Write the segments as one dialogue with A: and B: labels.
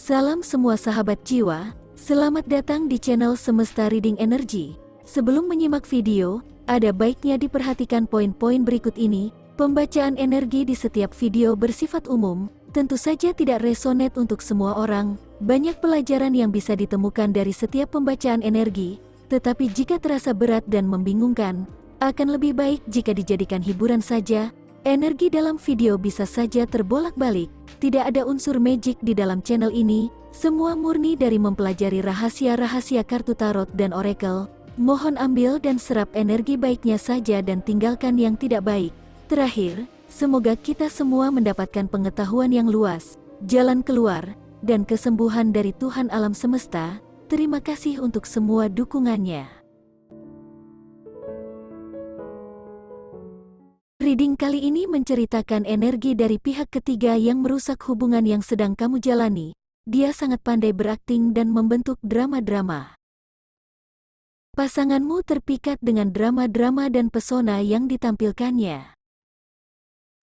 A: Salam semua sahabat jiwa, selamat datang di channel Semesta Reading Energy. Sebelum menyimak video, ada baiknya diperhatikan poin-poin berikut ini. Pembacaan energi di setiap video bersifat umum, tentu saja tidak resonate untuk semua orang. Banyak pelajaran yang bisa ditemukan dari setiap pembacaan energi, tetapi jika terasa berat dan membingungkan, akan lebih baik jika dijadikan hiburan saja. Energi dalam video bisa saja terbolak-balik, tidak ada unsur magic di dalam channel ini, semua murni dari mempelajari rahasia-rahasia kartu tarot dan oracle. Mohon ambil dan serap energi baiknya saja dan tinggalkan yang tidak baik. Terakhir, semoga kita semua mendapatkan pengetahuan yang luas, jalan keluar, dan kesembuhan dari Tuhan alam semesta. Terima kasih untuk semua dukungannya. Reading kali ini menceritakan energi dari pihak ketiga yang merusak hubungan yang sedang kamu jalani. Dia sangat pandai berakting dan membentuk drama-drama. Pasanganmu terpikat dengan drama-drama dan pesona yang ditampilkannya.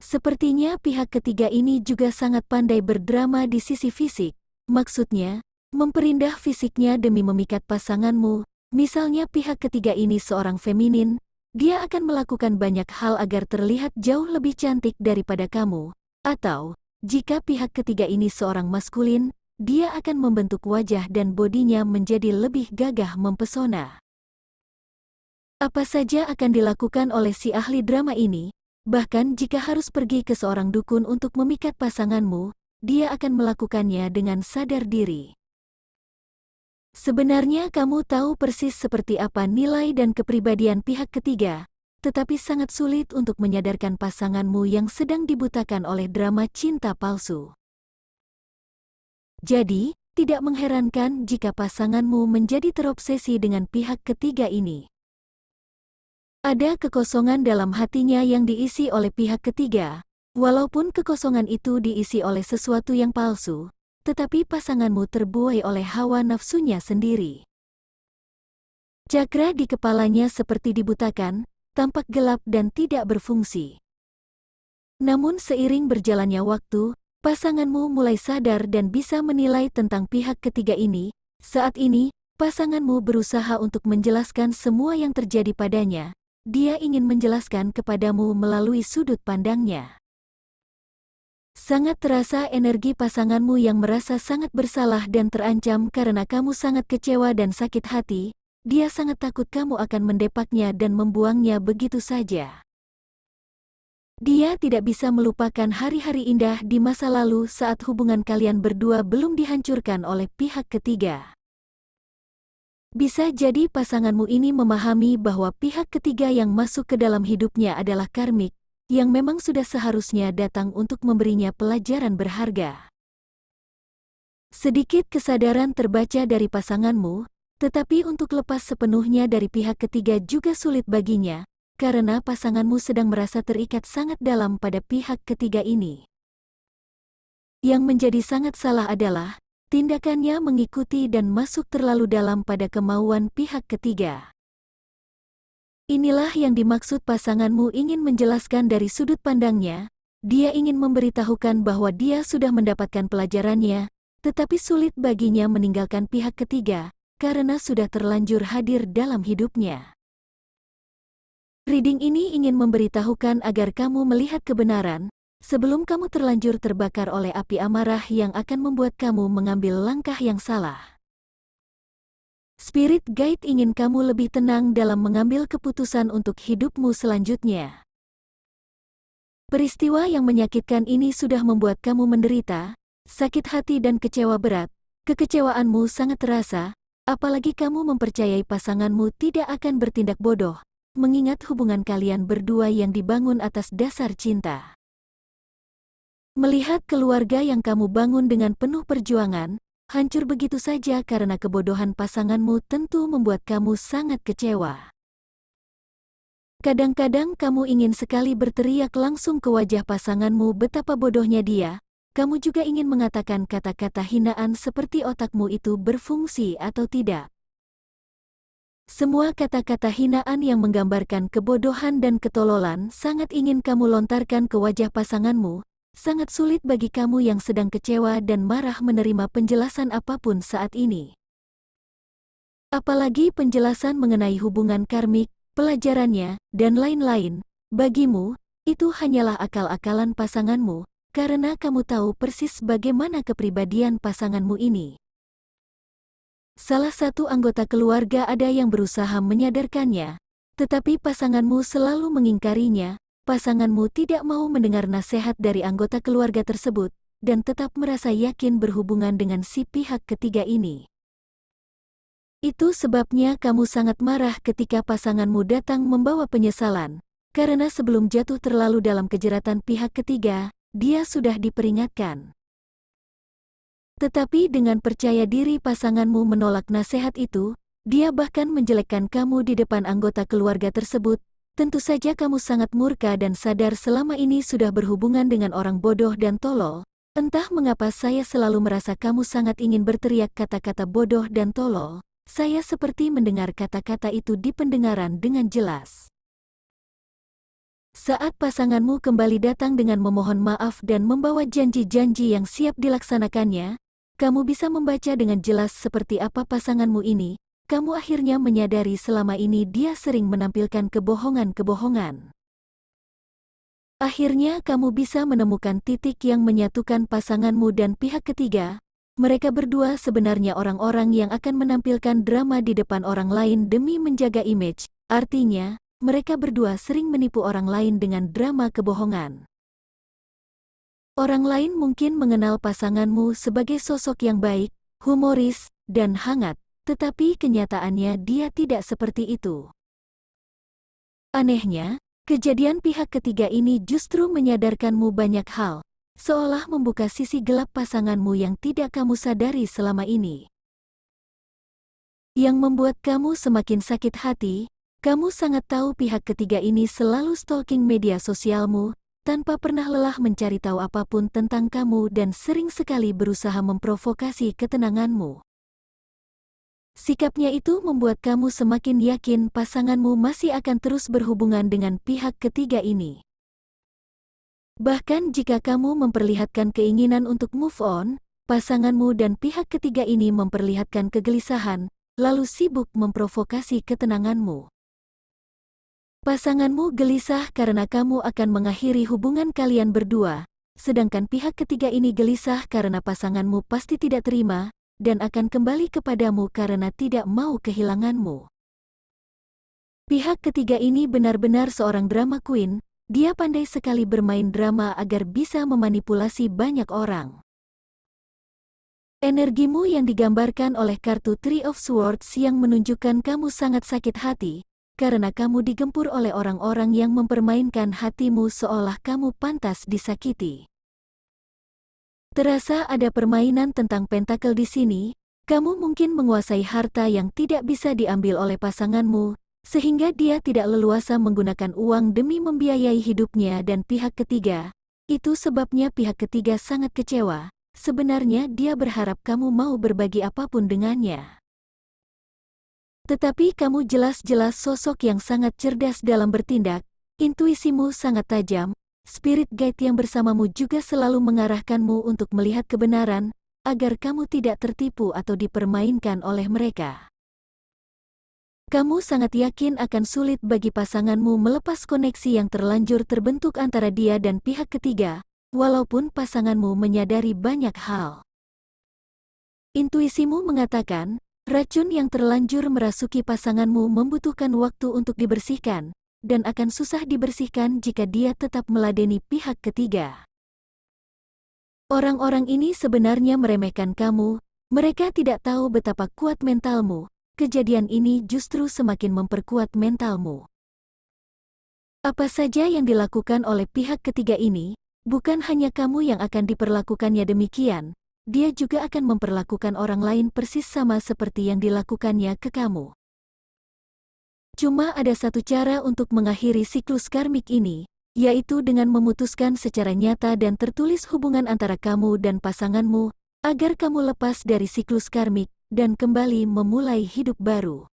A: Sepertinya pihak ketiga ini juga sangat pandai berdrama di sisi fisik. Maksudnya, memperindah fisiknya demi memikat pasanganmu. Misalnya pihak ketiga ini seorang feminin, dia akan melakukan banyak hal agar terlihat jauh lebih cantik daripada kamu. Atau, jika pihak ketiga ini seorang maskulin, dia akan membentuk wajah dan bodinya menjadi lebih gagah mempesona. Apa saja akan dilakukan oleh si ahli drama ini, bahkan jika harus pergi ke seorang dukun untuk memikat pasanganmu, dia akan melakukannya dengan sadar diri. Sebenarnya kamu tahu persis seperti apa nilai dan kepribadian pihak ketiga, tetapi sangat sulit untuk menyadarkan pasanganmu yang sedang dibutakan oleh drama cinta palsu. Jadi, tidak mengherankan jika pasanganmu menjadi terobsesi dengan pihak ketiga ini. Ada kekosongan dalam hatinya yang diisi oleh pihak ketiga, walaupun kekosongan itu diisi oleh sesuatu yang palsu, tetapi pasanganmu terbuai oleh hawa nafsunya sendiri. Cakra di kepalanya seperti dibutakan, tampak gelap dan tidak berfungsi. Namun seiring berjalannya waktu, pasanganmu mulai sadar dan bisa menilai tentang pihak ketiga ini. Saat ini, pasanganmu berusaha untuk menjelaskan semua yang terjadi padanya. Dia ingin menjelaskan kepadamu melalui sudut pandangnya. Sangat terasa energi pasanganmu yang merasa sangat bersalah dan terancam karena kamu sangat kecewa dan sakit hati. Dia sangat takut kamu akan mendepaknya dan membuangnya begitu saja. Dia tidak bisa melupakan hari-hari indah di masa lalu saat hubungan kalian berdua belum dihancurkan oleh pihak ketiga. Bisa jadi pasanganmu ini memahami bahwa pihak ketiga yang masuk ke dalam hidupnya adalah karmik, yang memang sudah seharusnya datang untuk memberinya pelajaran berharga. Sedikit kesadaran terbaca dari pasanganmu, tetapi untuk lepas sepenuhnya dari pihak ketiga juga sulit baginya, karena pasanganmu sedang merasa terikat sangat dalam pada pihak ketiga ini. Yang menjadi sangat salah adalah, tindakannya mengikuti dan masuk terlalu dalam pada kemauan pihak ketiga. Inilah yang dimaksud pasanganmu ingin menjelaskan dari sudut pandangnya. Dia ingin memberitahukan bahwa dia sudah mendapatkan pelajarannya, tetapi sulit baginya meninggalkan pihak ketiga, karena sudah terlanjur hadir dalam hidupnya. Reading ini ingin memberitahukan agar kamu melihat kebenaran, sebelum kamu terlanjur terbakar oleh api amarah yang akan membuat kamu mengambil langkah yang salah. Spirit Guide ingin kamu lebih tenang dalam mengambil keputusan untuk hidupmu selanjutnya. Peristiwa yang menyakitkan ini sudah membuat kamu menderita, sakit hati dan kecewa berat. Kekecewaanmu sangat terasa, apalagi kamu mempercayai pasanganmu tidak akan bertindak bodoh, mengingat hubungan kalian berdua yang dibangun atas dasar cinta. Melihat keluarga yang kamu bangun dengan penuh perjuangan, hancur begitu saja karena kebodohan pasanganmu tentu membuat kamu sangat kecewa. Kadang-kadang kamu ingin sekali berteriak langsung ke wajah pasanganmu betapa bodohnya dia. Kamu juga ingin mengatakan kata-kata hinaan seperti otakmu itu berfungsi atau tidak. Semua kata-kata hinaan yang menggambarkan kebodohan dan ketololan sangat ingin kamu lontarkan ke wajah pasanganmu, sangat sulit bagi kamu yang sedang kecewa dan marah menerima penjelasan apapun saat ini. Apalagi penjelasan mengenai hubungan karmik, pelajarannya, dan lain-lain. Bagimu, itu hanyalah akal-akalan pasanganmu, karena kamu tahu persis bagaimana kepribadian pasanganmu ini. Salah satu anggota keluarga ada yang berusaha menyadarkannya, tetapi pasanganmu selalu mengingkarinya. Pasanganmu tidak mau mendengar nasihat dari anggota keluarga tersebut, dan tetap merasa yakin berhubungan dengan si pihak ketiga ini. Itu sebabnya kamu sangat marah ketika pasanganmu datang membawa penyesalan, karena sebelum jatuh terlalu dalam kejeratan pihak ketiga, dia sudah diperingatkan. Tetapi dengan percaya diri pasanganmu menolak nasihat itu, dia bahkan menjelekkan kamu di depan anggota keluarga tersebut. Tentu saja kamu sangat murka dan sadar selama ini sudah berhubungan dengan orang bodoh dan tolol. Entah mengapa saya selalu merasa kamu sangat ingin berteriak kata-kata bodoh dan tolol. Saya seperti mendengar kata-kata itu di pendengaran dengan jelas. Saat pasanganmu kembali datang dengan memohon maaf dan membawa janji-janji yang siap dilaksanakannya, kamu bisa membaca dengan jelas seperti apa pasanganmu ini. Kamu akhirnya menyadari selama ini dia sering menampilkan kebohongan-kebohongan. Akhirnya kamu bisa menemukan titik yang menyatukan pasanganmu dan pihak ketiga. Mereka berdua sebenarnya orang-orang yang akan menampilkan drama di depan orang lain demi menjaga image. Artinya, mereka berdua sering menipu orang lain dengan drama kebohongan. Orang lain mungkin mengenal pasanganmu sebagai sosok yang baik, humoris, dan hangat, tetapi kenyataannya dia tidak seperti itu. Anehnya, kejadian pihak ketiga ini justru menyadarkanmu banyak hal, seolah membuka sisi gelap pasanganmu yang tidak kamu sadari selama ini. Yang membuat kamu semakin sakit hati, kamu sangat tahu pihak ketiga ini selalu stalking media sosialmu, tanpa pernah lelah mencari tahu apapun tentang kamu dan sering sekali berusaha memprovokasi ketenanganmu. Sikapnya itu membuat kamu semakin yakin pasanganmu masih akan terus berhubungan dengan pihak ketiga ini. Bahkan jika kamu memperlihatkan keinginan untuk move on, pasanganmu dan pihak ketiga ini memperlihatkan kegelisahan, lalu sibuk memprovokasi ketenanganmu. Pasanganmu gelisah karena kamu akan mengakhiri hubungan kalian berdua, sedangkan pihak ketiga ini gelisah karena pasanganmu pasti tidak terima, dan akan kembali kepadamu karena tidak mau kehilanganmu. Pihak ketiga ini benar-benar seorang drama queen. Dia pandai sekali bermain drama agar bisa memanipulasi banyak orang. Energimu yang digambarkan oleh kartu Three of Swords yang menunjukkan kamu sangat sakit hati, karena kamu digempur oleh orang-orang yang mempermainkan hatimu seolah kamu pantas disakiti. Terasa ada permainan tentang pentakel di sini. Kamu mungkin menguasai harta yang tidak bisa diambil oleh pasanganmu, sehingga dia tidak leluasa menggunakan uang demi membiayai hidupnya dan pihak ketiga. Itu sebabnya pihak ketiga sangat kecewa. Sebenarnya dia berharap kamu mau berbagi apapun dengannya. Tetapi kamu jelas-jelas sosok yang sangat cerdas dalam bertindak, intuisimu sangat tajam, spirit guide yang bersamamu juga selalu mengarahkanmu untuk melihat kebenaran, agar kamu tidak tertipu atau dipermainkan oleh mereka. Kamu sangat yakin akan sulit bagi pasanganmu melepas koneksi yang terlanjur terbentuk antara dia dan pihak ketiga, walaupun pasanganmu menyadari banyak hal. Intuisimu mengatakan, racun yang terlanjur merasuki pasanganmu membutuhkan waktu untuk dibersihkan, dan akan susah dibersihkan jika dia tetap meladeni pihak ketiga. Orang-orang ini sebenarnya meremehkan kamu, mereka tidak tahu betapa kuat mentalmu. Kejadian ini justru semakin memperkuat mentalmu. Apa saja yang dilakukan oleh pihak ketiga ini, bukan hanya kamu yang akan diperlakukannya demikian, dia juga akan memperlakukan orang lain persis sama seperti yang dilakukannya ke kamu. Cuma ada satu cara untuk mengakhiri siklus karmik ini, yaitu dengan memutuskan secara nyata dan tertulis hubungan antara kamu dan pasanganmu, agar kamu lepas dari siklus karmik dan kembali memulai hidup baru.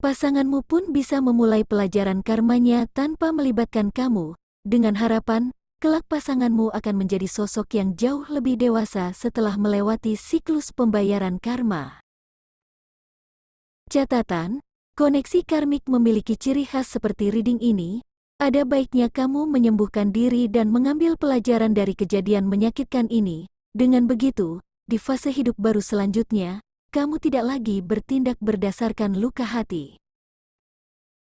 A: Pasanganmu pun bisa memulai pelajaran karmanya tanpa melibatkan kamu, dengan harapan kelak pasanganmu akan menjadi sosok yang jauh lebih dewasa setelah melewati siklus pembayaran karma. Catatan, koneksi karmik memiliki ciri khas seperti reading ini. Ada baiknya kamu menyembuhkan diri dan mengambil pelajaran dari kejadian menyakitkan ini. Dengan begitu, di fase hidup baru selanjutnya, kamu tidak lagi bertindak berdasarkan luka hati.